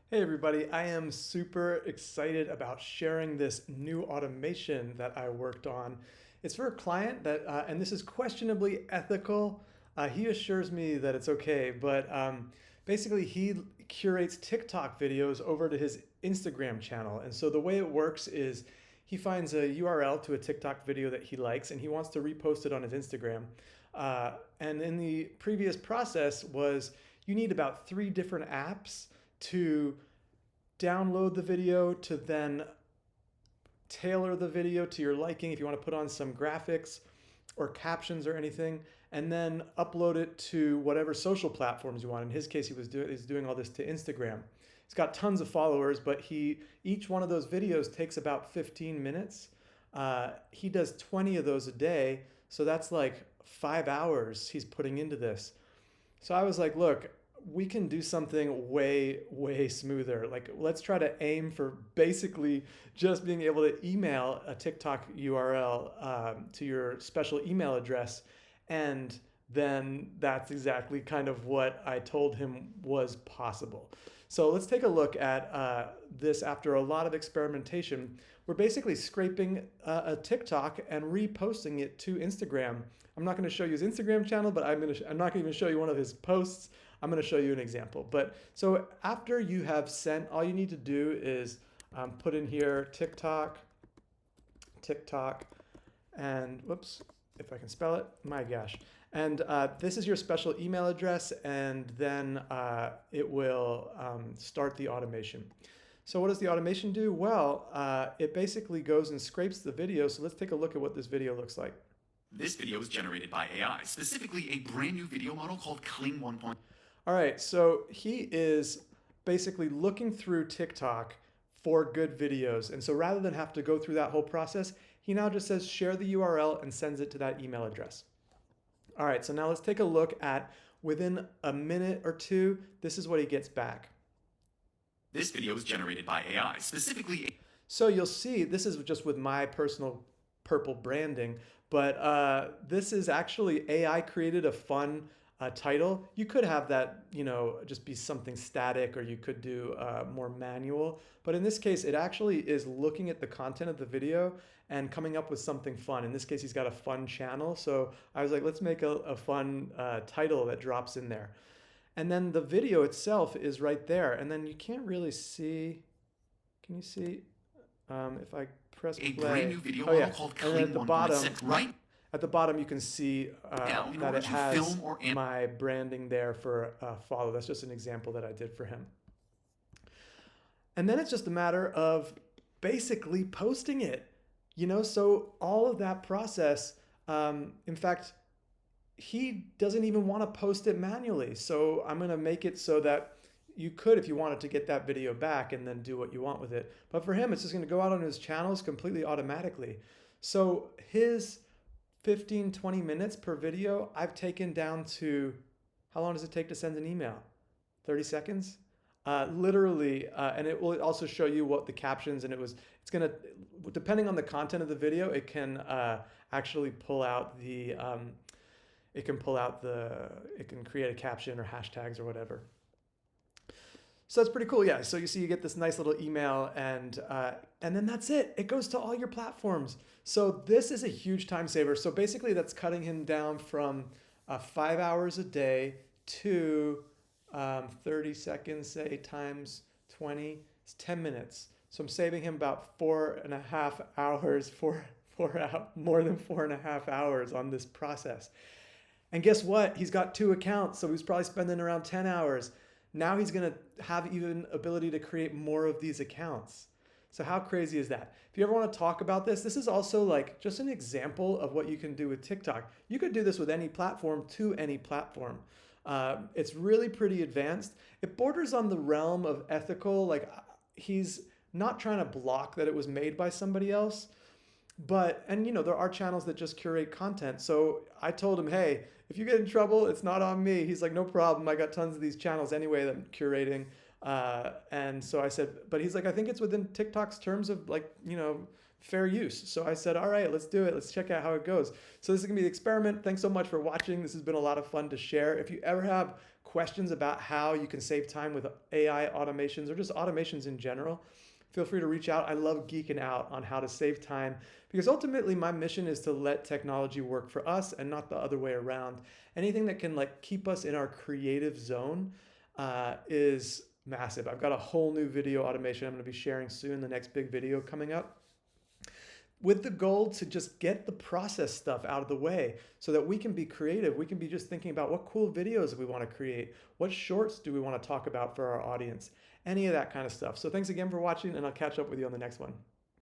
Hey everybody, I am super excited about sharing this new automation that I worked on. It's for a client and this is questionably ethical. He assures me that it's okay, but basically he curates TikTok videos over to his Instagram channel. And so the way it works is he finds a URL to a TikTok video that he likes and he wants to repost it on his Instagram. And in the previous process was you need about three different apps to download the video, to then tailor the video to your liking if you want to put on some graphics or captions or anything, and then upload it to whatever social platforms you want. In his case, he's doing all this to Instagram. He's got tons of followers, but each one of those videos takes about 15 minutes. He does 20 of those a day, so that's like 5 hours he's putting into this. So I was like, look, we can do something way, way smoother. Like, let's try to aim for basically just being able to email a TikTok URL to your special email address. And then that's exactly kind of what I told him was possible. So let's take a look at this after a lot of experimentation. We're basically scraping a TikTok and reposting it to Instagram. I'm not going to show you his Instagram channel, but I'm not going to even show you one of his posts. I'm going to show you an example. But so after you have sent, all you need to do is put in here TikTok, and whoops, if I can spell it, my gosh. And this is your special email address, and then it will start the automation. So what does the automation do? Well, it basically goes and scrapes the video. So let's take a look at what this video looks like. This video is generated by AI, specifically a brand new video model called Kling 1. All right, so he is basically looking through TikTok for good videos. And so rather than have to go through that whole process, he now just says share the URL and sends it to that email address. All right, so now let's take a look at within a minute or two, this is what he gets back. This video is generated by AI, specifically. So you'll see this is just with my personal purple branding, but this is actually AI created a fun title. You could have that, just be something static, or you could do more manual. But in this case, it actually is looking at the content of the video and coming up with something fun. In this case, he's got a fun channel. So I was like, let's make a fun title that drops in there. And then the video itself is right there. And then you can't really see, can you see if I press play? A brand new video model called and then Kling at the 1.6, bottom, right? At the bottom, you can see that it has my branding there for follow. That's just an example that I did for him. And then it's just a matter of basically posting it, so all of that process, in fact, he doesn't even want to post it manually. So I'm going to make it so that you could, if you wanted to get that video back and then do what you want with it. But for him, it's just going to go out on his channels completely automatically. So his 15, 20 minutes per video, I've taken down to, how long does it take to send an email? 30 seconds? Literally, and it will also show you what the captions, and it's gonna, depending on the content of the video, it can actually pull out it can create a caption or hashtags or whatever. So that's pretty cool, yeah. So you see, you get this nice little email, and then that's it. It goes to all your platforms. So this is a huge time saver. So basically, that's cutting him down from 5 hours a day to 30 seconds, say times 20, it's 10 minutes. So I'm saving him about 4.5 hours, more than 4.5 hours on this process. And guess what? He's got 2 accounts, so he's probably spending around 10 hours. Now he's going to have even ability to create more of these accounts. So how crazy is that? If you ever want to talk about this is also like just an example of what you can do with TikTok. You could do this with any platform to any platform. It's really pretty advanced. It borders on the realm of ethical. Like, he's not trying to block that it was made by somebody else. But, and there are channels that just curate content. So I told him, hey, if you get in trouble, it's not on me. He's like, no problem. I got tons of these channels anyway that I'm curating. And so I said, but he's like, I think it's within TikTok's terms of fair use. So I said, all right, let's do it. Let's check out how it goes. So this is gonna be the experiment. Thanks so much for watching. This has been a lot of fun to share. If you ever have questions about how you can save time with AI automations or just automations in general, feel free to reach out. I love geeking out on how to save time because ultimately my mission is to let technology work for us and not the other way around. Anything that can like keep us in our creative zone is massive. I've got a whole new video automation I'm going to be sharing soon, the next big video coming up, with the goal to just get the process stuff out of the way so that we can be creative. We can be just thinking about what cool videos we want to create, what shorts do we want to talk about for our audience, any of that kind of stuff. So thanks again for watching, and I'll catch up with you on the next one.